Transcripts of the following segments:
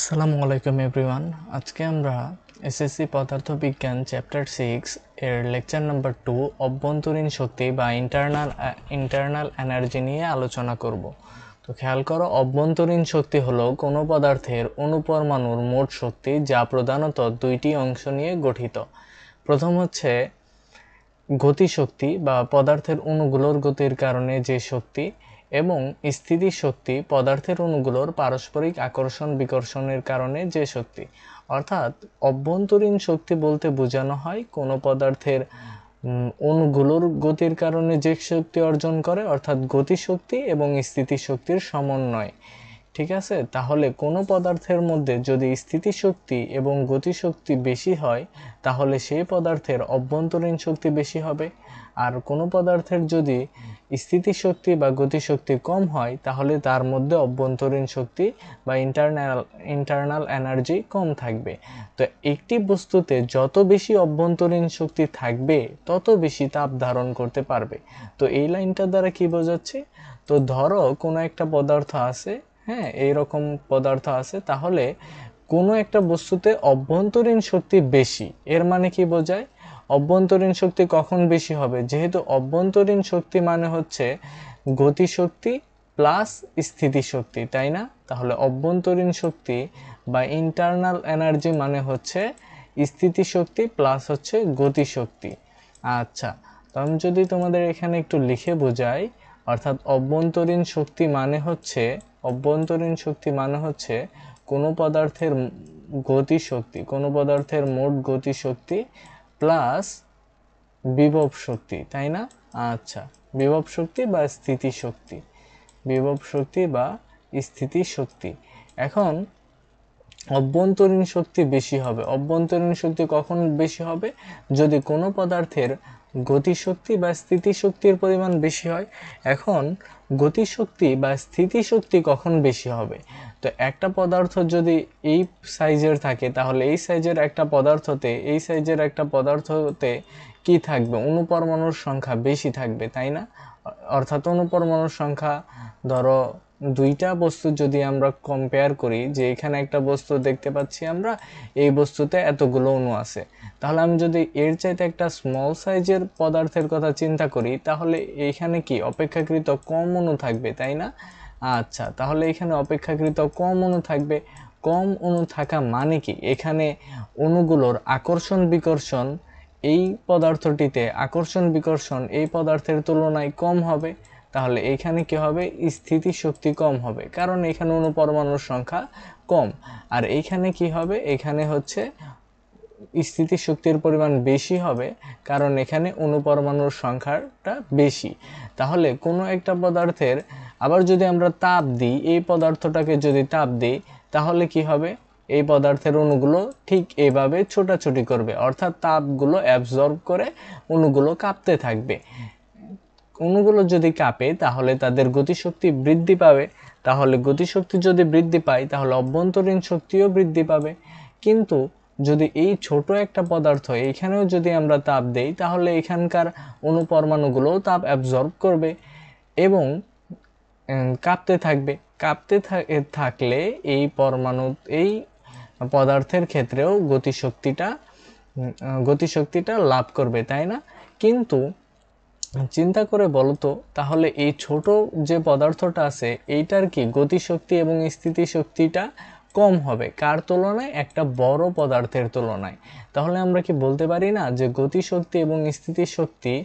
আসসালামু আলাইকুম এভরিওয়ান। আজকে আমরা এসএসসি পদার্থবিজ্ঞান চ্যাপ্টার 6 এর লেকচার নাম্বার 2 অভ্যন্তরীণ শক্তি বা ইন্টারনাল এনার্জি নিয়ে আলোচনা করব। তো খেয়াল করো, অভ্যন্তরীণ শক্তি হলো কোনো পদার্থের অণুপরমাণুর মোট শক্তি, যা প্রধানত দুইটি অংশ নিয়ে গঠিত। প্রথম হচ্ছে গতিশক্তি বা পদার্থের অণুগুলোর গতির কারণে যে শক্তি, এবং স্থিতিশক্তি পদার্থের অণুগুলোর পারস্পরিক আকর্ষণ বিকর্ষণের কারণে যে শক্তি। অর্থাৎ অভ্যন্তরীণ শক্তি বলতে বোঝানো হয় কোনো পদার্থের অণুগুলোর গতির কারণে যে শক্তি অর্জন করে, অর্থাৎ গতিশক্তি এবং স্থিতিশক্তির সমন্বয়। ঠিক আছে, তাহলে কোনো পদার্থের মধ্যে যদি স্থিতিশক্তি এবং গতিশক্তি বেশি হয় তাহলে সেই পদার্থের অভ্যন্তরীণ শক্তি বেশি হবে, আর কোনো পদার্থের যদি স্থিতিশক্তি বা গতিশক্তি কম হয় তাহলে তার মধ্যে অভ্যন্তরীণ শক্তি বা ইন্টারনাল এনার্জি কম থাকবে। তো একটি বস্তুতে যত বেশি অভ্যন্তরীণ শক্তি থাকবে তত বেশি তাপ ধারণ করতে পারবে। তো এই লাইনটা দ্বারা কি বোঝাচ্ছে? তো ধরো কোনো একটা পদার্থ আছে, হ্যাঁ, এইরকম পদার্থ আছে, তাহলে কোনো একটা বস্তুতে অভ্যন্তরীণ শক্তি বেশি, এর মানে কি বোঝায়? অভ্যন্তরীণ শক্তি কখন বেশি হবে? যেহেতু অভ্যন্তরীণ শক্তি মানে হচ্ছে গতিশক্তি প্লাস স্থিতিশক্তি, তাই না? তাহলে অভ্যন্তরীণ শক্তি বা ইন্টারনাল এনার্জি মানে হচ্ছে স্থিতিশক্তি প্লাস হচ্ছে গতিশক্তি। আচ্ছা, তো আমি যদি তোমাদের এখানে একটু লিখে বোঝাই, অর্থাৎ অভ্যন্তরীণ শক্তি মানে হচ্ছে কোনো পদার্থের গতিশক্তি, কোনো পদার্থের মোট গতিশক্তি প্লাস বিভব শক্তি, তাই না? আচ্ছা, বিভব শক্তি বা স্থিতিশক্তি। এখন অভ্যন্তরীণ শক্তি বেশি হবে। অভ্যন্তরীণ শক্তি কখন বেশি হবে? যদি কোনো পদার্থের গতিশক্তি বা স্থিতিশক্তির পরিমাণ বেশি হয়। এখন গতিশক্তি বা স্থিতিশক্তি কখন বেশি হবে? তো একটা পদার্থ যদি এই সাইজের থাকে তাহলে এই সাইজের একটা পদার্থতে কি থাকবে? অণুপরমাণুর সংখ্যা বেশি থাকবে, তাই না? অর্থাৎ অণুপরমাণুর সংখ্যা, ধরো দুইটা বস্তু যদি আমরা কম্পেয়ার করি, যে এখানে একটা বস্তু দেখতে পাচ্ছি আমরা, এই বস্তুতে এতগুলো অণু আছে, তাহলে আমি যদি এর চাইতে একটা স্মল সাইজের পদার্থের কথা চিন্তা করি তাহলে এইখানে কি অপেক্ষাকৃত কম অণু থাকবে, তাই না? আচ্ছা, তাহলে এখানে অপেক্ষাকৃত কম অণু থাকবে। কম অণু থাকা মানে কি? এখানে অণুগুলোর আকর্ষণ বিকর্ষণ এই পদার্থের তুলনায় কম হবে। তাহলে এখানে কি হবে? স্থিতিশক্তি কম হবে, কারণ এখানে অণুপরমাণুর সংখ্যা কম। আর এইখানে কি হবে? এখানে হচ্ছে স্থিতিশক্তির পরিমাণ বেশি হবে, কারণ এখানে অণুপরমাণুর সংখ্যাটা বেশি। তাহলে কোনো একটা পদার্থের আবার যদি আমরা তাপ দিই, এই পদার্থটাকে যদি তাপ দিই তাহলে কি হবে? এই পদার্থের অণুগুলো ঠিক এভাবে ছোটাছুটি করবে, অর্থাৎ তাপগুলো অ্যাবজর্ব করে অণুগুলো কাঁপতে থাকবে। অণুগুলো যদি কাঁপে তাহলে তাদের গতিশক্তি বৃদ্ধি পাবে। তাহলে গতিশক্তি যদি বৃদ্ধি পায় তাহলে অভ্যন্তরীণ শক্তিও বৃদ্ধি পাবে। কিন্তু যদি এই ছোট একটা পদার্থ এইখানেও যদি আমরা তাপ দেই তাহলে এখানকার অণুপরমাণুগুলোও তাপ অ্যাবজর্ব করবে এবং কাঁপতে থাকবে। থাকলে এই পদার্থের ক্ষেত্রেও গতিশক্তিটা লাভ করবে, তাই না? কিন্তু চিন্তা করে বলো তো, তাহলে এই ছোট যে পদার্থটা আছে এইটার কি গতিশক্তি এবং স্থিতিশক্তিটা কম হবে কার তুলনায়? একটা বড় পদার্থের তুলনায়। তাহলে আমরা কি বলতে পারি না যে গতিশক্তি এবং স্থিতিশক্তি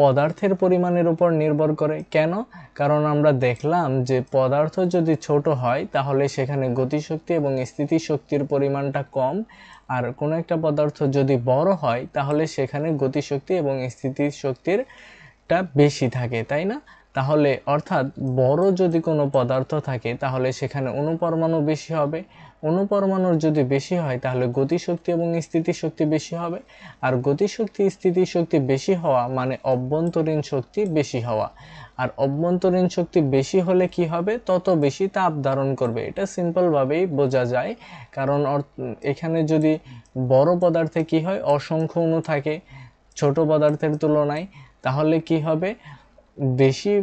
পদার্থের পরিমাণের উপর নির্ভর করে? কেন? কারণ আমরা দেখলাম যে পদার্থ যদি ছোট হয় তাহলে সেখানে গতিশক্তি এবং স্থিতিশক্তির পরিমাণটা কম, আর কোনো একটা পদার্থ যদি বড় হয় তাহলে সেখানে গতিশক্তি এবং স্থিতিশক্তির বেশি থাকে, তাই না? তাহলে অর্থাৎ বড় যদি কোনো পদার্থ থাকে তাহলে সেখানে অণুপরমাণু বেশি হবে। অণুপরমাণুর যদি বেশি হয় তাহলে গতিশক্তি এবং স্থিতিশক্তি বেশি হবে। আর গতিশক্তি স্থিতিশক্তি বেশি হওয়া মানে অভ্যন্তরীণ শক্তি বেশি হওয়া। আর অভ্যন্তরীণ শক্তি বেশি হলে কি হবে? তত বেশি তাপ ধারণ করবে। এটা সিম্পলভাবেই বোঝা যায়, কারণ এখানে যদি বড় পদার্থে কি হয়? অসংখ্য অণু থাকে ছোট পদার্থের তুলনায়, তাহলে কি হবে? বেশি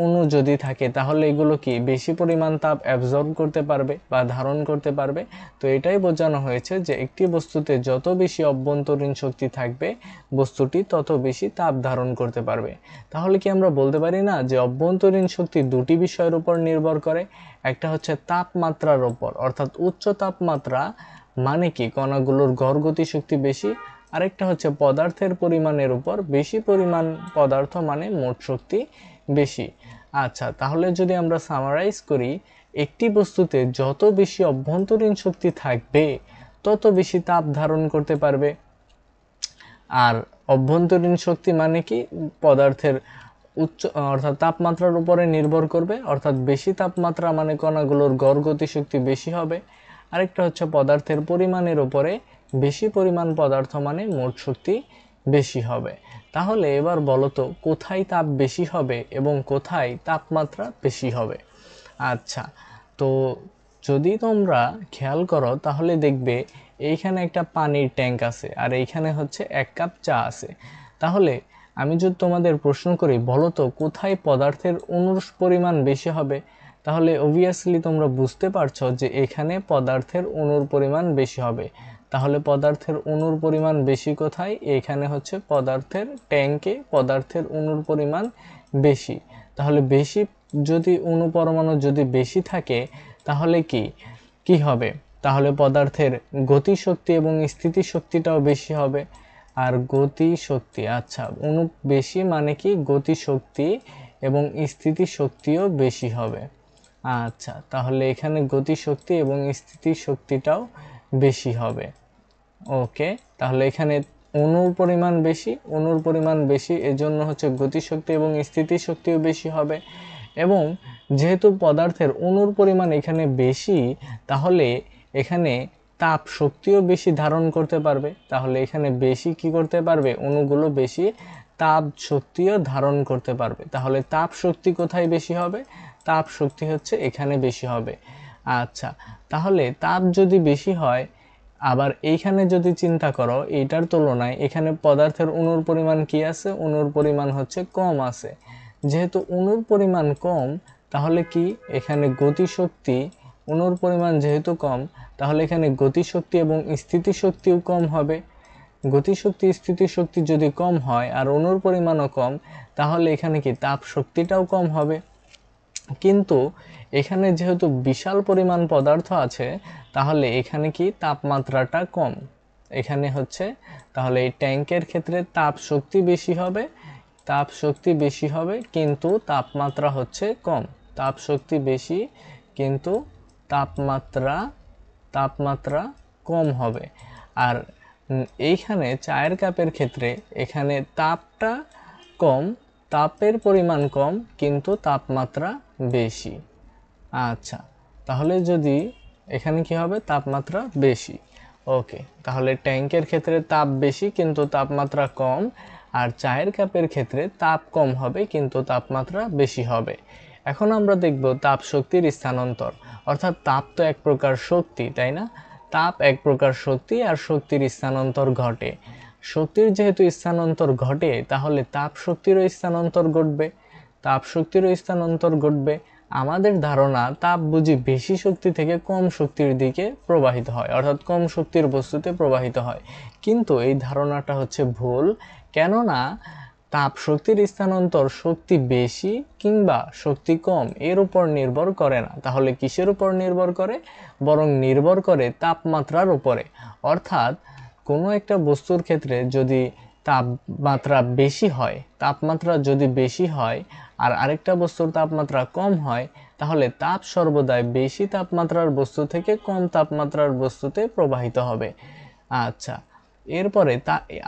অণু যদি থাকে তাহলে এগুলো কি বেশি পরিমাণ তাপ অ্যাবজর্ব করতে পারবে বা ধারণ করতে পারবে। তো এটাই বোঝানো হয়েছে যে একটি বস্তুতে যত বেশি অভ্যন্তরীণ শক্তি থাকবে বস্তুটি তত বেশি তাপ ধারণ করতে পারবে। তাহলে কি আমরা বলতে পারি না যে অভ্যন্তরীণ শক্তি দুটি বিষয়ের উপর নির্ভর করে? একটা হচ্ছে তাপমাত্রার উপর, অর্থাৎ উচ্চ তাপমাত্রা মানে কি কণাগুলোর গড় গতিশক্তি বেশি, আরেকটা হচ্ছে পদার্থের পরিমাণের উপর, বেশি পরিমাণ পদার্থ মানে মোট শক্তি বেশি। আচ্ছা, তাহলে যদি আমরা সামারাইজ করি, একটি বস্তুতে যত বেশি অভ্যন্তরীণ শক্তি থাকবে তত বেশি তাপ ধারণ করতে পারবে। আর অভ্যন্তরীণ শক্তি মানে কি পদার্থের উচ্চ অর্থাৎ তাপমাত্রার উপরে নির্ভর করবে, অর্থাৎ বেশি তাপমাত্রা মানে কণাগুলোর গড় গতিশক্তি বেশি হবে। আরেকটা হচ্ছে পদার্থের পরিমাণের উপরে, বেশি পরিমাণ পদার্থ মানে মোট শক্তি বেশি হবে। তাহলে এবার বলো তো কোথায় তাপ বেশি হবে এবং কোথায় তাপমাত্রা বেশি হবে? আচ্ছা, তো যদি তোমরা খেয়াল করো তাহলে দেখবে এইখানে একটা পানির ট্যাঙ্ক আছে আর এইখানে হচ্ছে 1 কাপ চা আছে। তাহলে আমি যদি তোমাদের প্রশ্ন করি বলো তো কোথায় পদার্থের অণুর পরিমাণ বেশি হবে, তাহলে অবভিয়াসলি তোমরা বুঝতে পারছো যে এখানে পদার্থের অণুর পরিমাণ বেশি হবে। তাহলে পদার্থের অণুর পরিমাণ বেশি কোথায়? এখানে হচ্ছে পদার্থের ট্যাঙ্কে পদার্থের অণুর পরিমাণ বেশি। তাহলে বেশি যদি অণু পরমাণু যদি বেশি থাকে তাহলে কি হবে? তাহলে পদার্থের গতিশক্তি এবং স্থিতিশক্তিটাও বেশি হবে। আর গতিশক্তি, আচ্ছা, অণু বেশি মানে কি গতিশক্তি এবং স্থিতিশক্তিও বেশি হবে। আচ্ছা, তাহলে এখানে গতিশক্তি এবং স্থিতিশক্তিটাও বেশি হবে। ওকে, তাহলে এখানে অণুর পরিমাণ বেশি এজন্য হচ্ছে গতিশক্তি এবং স্থিতিশক্তিও বেশি হবে। এবং যেহেতু পদার্থের অণুর পরিমাণ এখানে বেশি তাহলে এখানে তাপ শক্তিও বেশি ধারণ করতে পারবে। তাহলে এখানে বেশি কি করতে পারবে? অণুগুলো বেশি তাপ শক্তিও ধারণ করতে পারবে। তাহলে তাপ শক্তি কোথায় বেশি হবে? তাপ শক্তি হচ্ছে এখানে বেশি হবে। আচ্ছা, তাহলে তাপ যদি বেশি হয়, আবার এইখানে যদি চিন্তা করো এইটার তুলনায় এখানে পদার্থের অণুর পরিমাণ কি আছে? অণুর পরিমাণ হচ্ছে কম আছে। যেহেতু অণুর পরিমাণ কম তাহলে কি এখানে গতিশক্তি, অণুর পরিমাণ যেহেতু কম তাহলে এখানে গতিশক্তি এবং স্থিতিশক্তিও কম হবে। গতিশক্তি স্থিতিশক্তি যদি কম হয় আর অণুর পরিমাণও কম তাহলে এখানে কি তাপ শক্তিটাও কম হবে। কিন্তু এখানে যেহেতু বিশাল পরিমাণ পদার্থ আছে তাহলে এখানে কি তাপমাত্রাটা কম। এখানে হচ্ছে তাহলে এই ট্যাঙ্কের ক্ষেত্রে তাপ শক্তি বেশি হবে কিন্তু তাপমাত্রা হচ্ছে কম। তাপ শক্তি বেশি কিন্তু তাপমাত্রা কম হবে। আর এইখানে চায়ের কাপের ক্ষেত্রে এখানে তাপটা কম, তাপের পরিমাণ কম কিন্তু তাপমাত্রা বেশি। আচ্ছা, তাহলে যদি এখানে কি হবে? তাপমাত্রা বেশি। ওকে, তাহলে ট্যাঙ্কের ক্ষেত্রে তাপ বেশি কিন্তু তাপমাত্রা কম, আর চায়ের কাপের ক্ষেত্রে তাপ কম হবে কিন্তু তাপমাত্রা বেশি হবে। এখন আমরা দেখব তাপ শক্তির স্থানান্তর, অর্থাৎ তাপ তো এক প্রকার শক্তি, তাই না? তাপ এক প্রকার শক্তি আর শক্তির স্থানান্তর ঘটে। শক্তির যেহেতু স্থানান্তর ঘটে তাহলে তাপ শক্তিরও স্থানান্তর ঘটবে। আমাদের ধারণা তাপ বুঝি বেশি শক্তি থেকে কম শক্তির দিকে প্রবাহিত হয়, অর্থাৎ কম শক্তির বস্তুতে প্রবাহিত হয়। কিন্তু এই ধারণাটা হচ্ছে ভুল, কেননা তাপ শক্তির স্থানান্তর শক্তি বেশি কিংবা শক্তি কম এর উপর নির্ভর করে না। তাহলে কিসের উপর নির্ভর করে? বরং নির্ভর করে তাপমাত্রার উপরে। অর্থাৎ কোনো একটা বস্তুর ক্ষেত্রে যদি তাপমাত্রা বেশি হয় আর আরেকটা বস্তুর তাপমাত্রা কম হয় তাহলে তাপ সর্বদাই বেশি তাপমাত্রার বস্তু থেকে কম তাপমাত্রার বস্তুতে প্রবাহিত হবে। আচ্ছা, এরপরে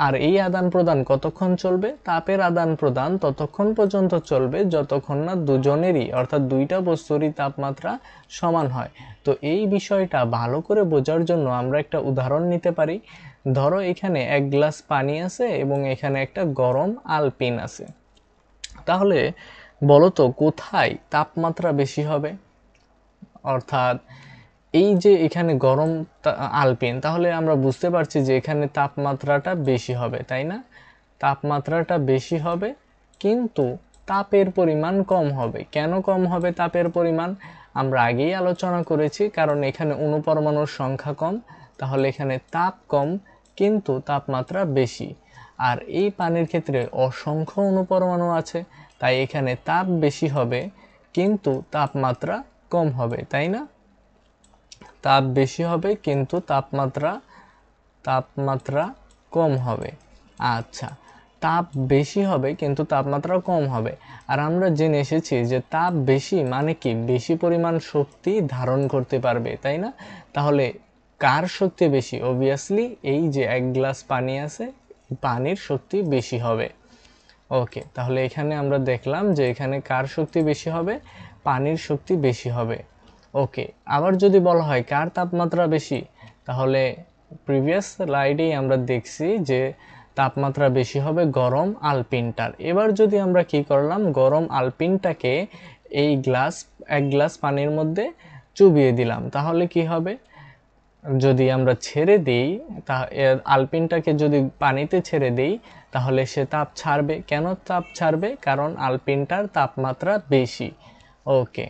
আর এই আদান প্রদান কতক্ষণ চলবে? তাপের আদান প্রদান ততক্ষণ পর্যন্ত চলবে যতক্ষণ না দুজনেরই অর্থাৎ দুইটা বস্তুরই তাপমাত্রা সমান হয়। তো এই বিষয়টা ভালো করে বোঝার জন্য আমরা একটা উদাহরণ নিতে পারি। ধরো এখানে 1 গ্লাস পানি আছে এবং এখানে একটা গরম আলপিন আছে। তাহলে বলো তো কোথায় তাপমাত্রা বেশি হবে? অর্থাৎ এই যে এখানে গরম আলপিন, তাহলে আমরা বুঝতে পারছি যে এখানে তাপমাত্রাটা বেশি হবে, তাই না? তাপমাত্রাটা বেশি হবে কিন্তু তাপের পরিমাণ কম হবে। কেন কম হবে তাপের পরিমাণ? আমরা আগেই আলোচনা করেছি, কারণ এখানে অণুপরমাণুর সংখ্যা কম, তাহলে এখানে তাপ কম কিন্তু তাপমাত্রা বেশি। আর এই পানির ক্ষেত্রে অসংখ্য অণুপরমাণু আছে, তাই এখানে তাপ বেশি হবে কিন্তু তাপমাত্রা কম হবে, তাই না? তাপ বেশি হবে কিন্তু তাপমাত্রা কম হবে। আচ্ছা, তাপ বেশি হবে কিন্তু তাপমাত্রা কম হবে। আর আমরা জেনে এসেছি যে তাপ বেশি মানে কি? বেশি পরিমাণ শক্তি ধারণ করতে পারবে, তাই না? তাহলে কার শক্তি বেশি? অবভিয়াসলি এই যে 1 গ্লাস পানি আছে, পানির শক্তি বেশি হবে। ওকে, তাহলে এখানে আমরা দেখলাম যে এখানে কার শক্তি বেশি হবে? পানির শক্তি বেশি হবে। ওকে, আবার যদি বলা হয় কার তাপমাত্রা বেশি, তাহলে প্রিভিয়াস স্লাইডেই আমরা দেখছি যে তাপমাত্রা বেশি হবে গরম আলপিনটার। এবার যদি আমরা কি করলাম, গরম আলপিনটাকে এই 1 গ্লাস পানির মধ্যে চুবিয়ে দিলাম, তাহলে কি হবে? যদি আমরা ছেড়ে দিই, আলপিনটাকে যদি পানিতে ছেড়ে দিই, তাহলে সে তাপ ছাড়বে। কেন তাপ ছাড়বে? কারণ আলপিনটার তাপমাত্রা বেশি। ওকে,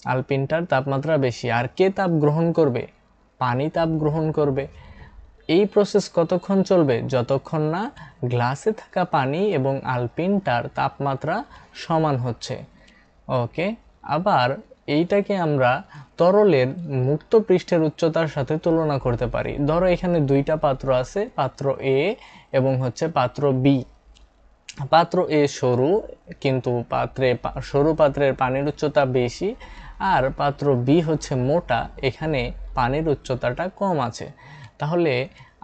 আলপিনটার তাপমাত্রা বেশি। আর কে তাপ গ্রহণ করবে? পানি তাপ গ্রহণ করবে। এই প্রসেস কতক্ষণ চলবে? যতক্ষণ না গ্লাসে থাকা পানি এবং আলপিনটার তাপমাত্রা সমান হচ্ছে। ওকে, আবার এইটাকে আমরা তরলের মুক্ত পৃষ্ঠের উচ্চতার সাথে তুলনা করতে পারি। ধরো এখানে দুইটা পাত্র আছে, পাত্র এ এবং হচ্ছে পাত্র বি। পাত্র এ সরু, কিন্তু সরু পাত্রের পানির উচ্চতা বেশি, আর পাত্র বি হচ্ছে মোটা, এখানে পানির উচ্চতাটা কম আছে। তাহলে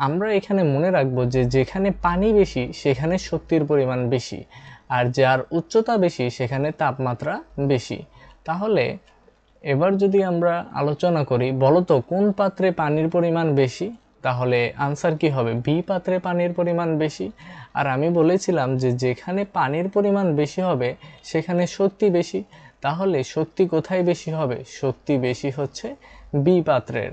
আমরা এখানে মনে রাখবো যে যেখানে পানি বেশি সেখানে শক্তির পরিমাণ বেশি, আর যার উচ্চতা বেশি সেখানে তাপমাত্রা বেশি। তাহলে এবার যদি আমরা আলোচনা করি, বলতো কোন পাত্রে পানির পরিমাণ বেশি? তাহলে আনসার কি হবে? বি পাত্রে পানির পরিমাণ বেশি। আর আমি বলেছিলাম যে যেখানে পানির পরিমাণ বেশি হবে সেখানে শক্তি বেশি। তাহলে শক্তি কোথায় বেশি হবে? শক্তি বেশি হচ্ছে বি পাত্রের।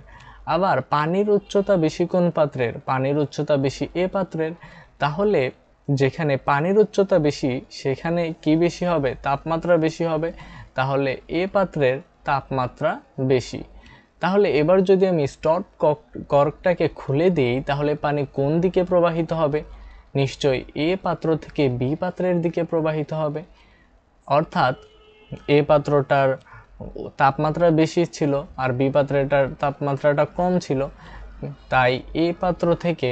আবার পানির উচ্চতা বেশি কোন পাত্রের? পানির উচ্চতা বেশি এ পাত্রের। তাহলে যেখানে পানির উচ্চতা বেশি সেখানে কি বেশি হবে? তাপমাত্রা বেশি হবে। তাহলে এ পাত্রের তাপমাত্রা বেশি। তাহলে এবার যদি আমি স্টপ কর্কটাকে খুলে দিই, তাহলে পানি কোন দিকে প্রবাহিত হবে? নিশ্চয়ই এ পাত্র থেকে বি পাত্রের দিকে প্রবাহিত হবে। অর্থাৎ এ পাত্রটার তাপমাত্রা বেশি ছিল আর বি পাত্রটার তাপমাত্রাটা কম ছিল, তাই এ পাত্র থেকে,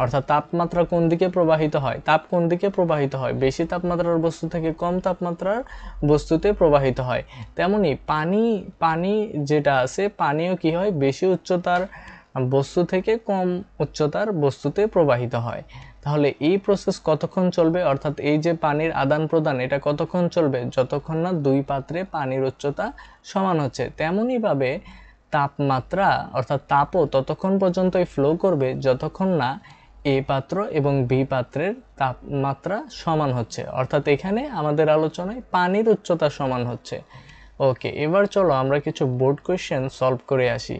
অর্থাৎ তাপমাত্রা কোন দিকে প্রবাহিত হয়? তাপ কোন দিকে প্রবাহিত হয়? বেশি তাপমাত্রার বস্তু থেকে কম তাপমাত্রার বস্তুতে প্রবাহিত হয়। তেমনি পানি যেটা আছে, পানিও কি হয়? বেশি উচ্চতার বস্তু থেকে কম উচ্চতার বস্তুতে প্রবাহিত হয়। তাহলে এই প্রসেস কতক্ষণ চলবে? অর্থাৎ এই যে পানির আদান প্রদান, এটা কতক্ষণ চলবে? যতক্ষণ না দুই পাত্রে পানির উচ্চতা সমান হচ্ছে। তেমনইভাবে তাপমাত্রা, অর্থাৎ তাপও ততক্ষণ পর্যন্তই ফ্লো করবে যতক্ষণ না এ পাত্র এবং বি পাত্রের তাপমাত্রা সমান হচ্ছে। অর্থাৎ এখানে আমাদের আলোচনায় পানির উচ্চতা সমান হচ্ছে। ওকে, এবার চলো আমরা কিছু বোর্ড কোয়েশ্চেন সলভ করে আসি।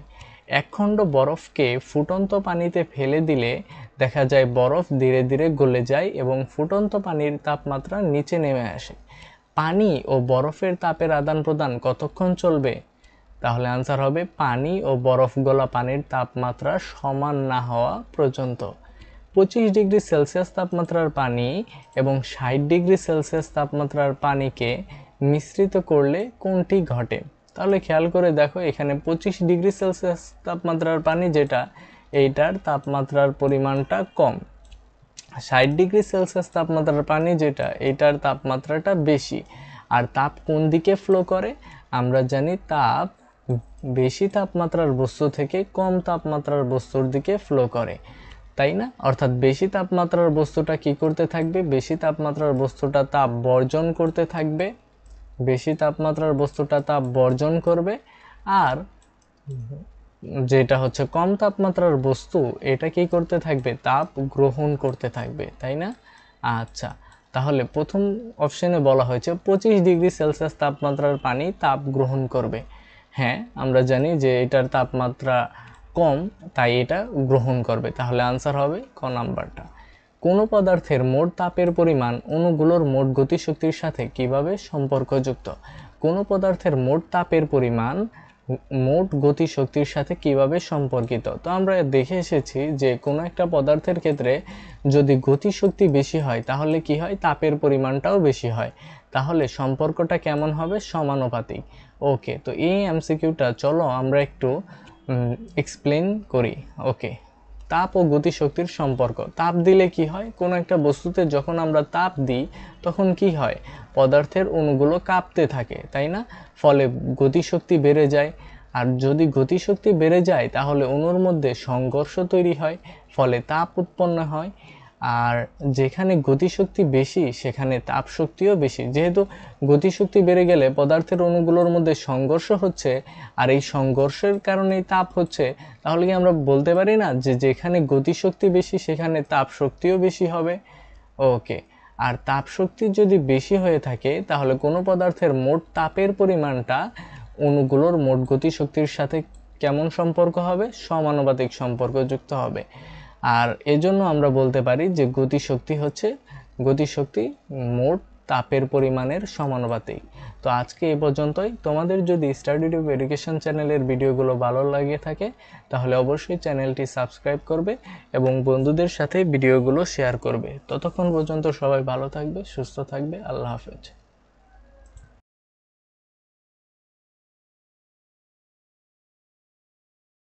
এক খণ্ড বরফকে ফুটন্ত পানিতে ফেলে দিলে দেখা যায় বরফ ধীরে ধীরে গলে যায় এবং ফুটন্ত পানির তাপমাত্রা নিচে নেমে আসে। পানি ও বরফের তাপের আদান প্রদান কতক্ষণ চলবে? তাহলে আনসার হবে পানি ও বরফ গলা পানির তাপমাত্রা সমান না হওয়া পর্যন্ত। 25 ডিগ্রি সেলসিয়াস তাপমাত্রার পানি এবং 60 ডিগ্রি সেলসিয়াস তাপমাত্রার পানিকে মিশ্রিত করলে কোনটি ঘটে? তাহলে খেয়াল করে দেখো, এখানে 25 ডিগ্রি সেলসিয়াস তাপমাত্রার পানি যেটা, এইটার তাপমাত্রার পরিমাণটা কম। 60 ডিগ্রি সেলসিয়াস তাপমাত্রার পানি যেটা, এইটার তাপমাত্রাটা বেশি। আর তাপ কোন দিকে ফ্লো করে? আমরা জানি তাপ বেশি তাপমাত্রার বস্তু থেকে কম তাপমাত্রার বস্তুর দিকে ফ্লো করে, তাই না? অর্থাৎ বেশি তাপমাত্রার বস্তুটা কি করতে থাকবে? বেশি তাপমাত্রার বস্তুটা তাপ বর্জন করতে থাকবে, বেশি তাপমাত্রার বস্তুটা তাপ বর্জন করবে। আর যেটা হচ্ছে কম তাপমাত্রার বস্তু, এটা কি করতে থাকবে? তাপ গ্রহণ করতে থাকবে, তাই না? আচ্ছা, তাহলে প্রথম অপশনে বলা হয়েছে 25 ডিগ্রি সেলসিয়াস তাপমাত্রার পানি তাপ গ্রহণ করবে। হ্যাঁ, আমরা জানি যে এটার তাপমাত্রা কম, তাই এটা গ্রহণ করবে। তাহলে আনসার হবে ক নাম্বারটা। কোনো পদার্থের মোট তাপের পরিমাণ অণুগুলোর মোট গতিশক্তির সাথে কিভাবে সম্পর্কযুক্ত? কোনো পদার্থের মোট তাপের পরিমাণ মোট গতিশক্তির সাথে কিভাবে সম্পর্কিত? তো আমরা দেখে এসেছি যে কোনো একটা পদার্থের ক্ষেত্রে যদি গতিশক্তি বেশি হয় তাহলে কি হয়, তাপের পরিমাণটাও বেশি হয়। তাহলে সম্পর্কটা কেমন হবে? সমানুপাতিক। ওকে, তো এই এমসিকিউটা চলো আমরা একটু এক্সপ্লেন করি। ওকে, তাপ ও গতিশক্তির সম্পর্ক। তাপ দিলে কি হয়, কোনো একটা বস্তুতে যখন আমরা তাপ দিই তখন কি হয়, পদার্থের অণুগুলো কাঁপতে থাকে, তাই না? ফলে গতিশক্তি বেড়ে যায়। আর যদি গতিশক্তি বেড়ে যায় তাহলে অণুর মধ্যে সংঘর্ষ তৈরি হয়, ফলে তাপ উৎপন্ন হয়। আর যেখানে গতিশক্তি বেশি সেখানে তাপ শক্তিও বেশি। যেহেতু গতিশক্তি বেড়ে গেলে পদার্থের অণুগুলোর মধ্যে সংঘর্ষ হচ্ছে, আর এই সংঘর্ষের কারণেই তাপ হচ্ছে, তাহলে কি আমরা বলতে পারি না যে যেখানে গতিশক্তি বেশি সেখানে তাপ শক্তিও বেশি হবে? ওকে, আর তাপ শক্তি যদি বেশি হয়ে থাকে তাহলে কোনো পদার্থের মোট তাপের পরিমাণটা অণুগুলোর মোট গতিশক্তির সাথে কেমন সম্পর্ক হবে? সমানুপাতিক সম্পর্কযুক্ত হবে। আর এজন্য আমরা বলতে পারি যে গতিশক্তি মোট তাপের পরিমাণের সমানুপাতিক। তো আজকে এই পর্যন্তই। তোমাদের যদি স্টাডি টিউব এডুকেশন চ্যানেলের ভিডিওগুলো ভালো লাগে থাকে তাহলে অবশ্যই চ্যানেলটি সাবস্ক্রাইব করবে এবং বন্ধুদের সাথে ভিডিওগুলো শেয়ার করবে। ততক্ষণ পর্যন্ত সবাই ভালো থাকবে, সুস্থ থাকবে। আল্লাহ হাফেজ।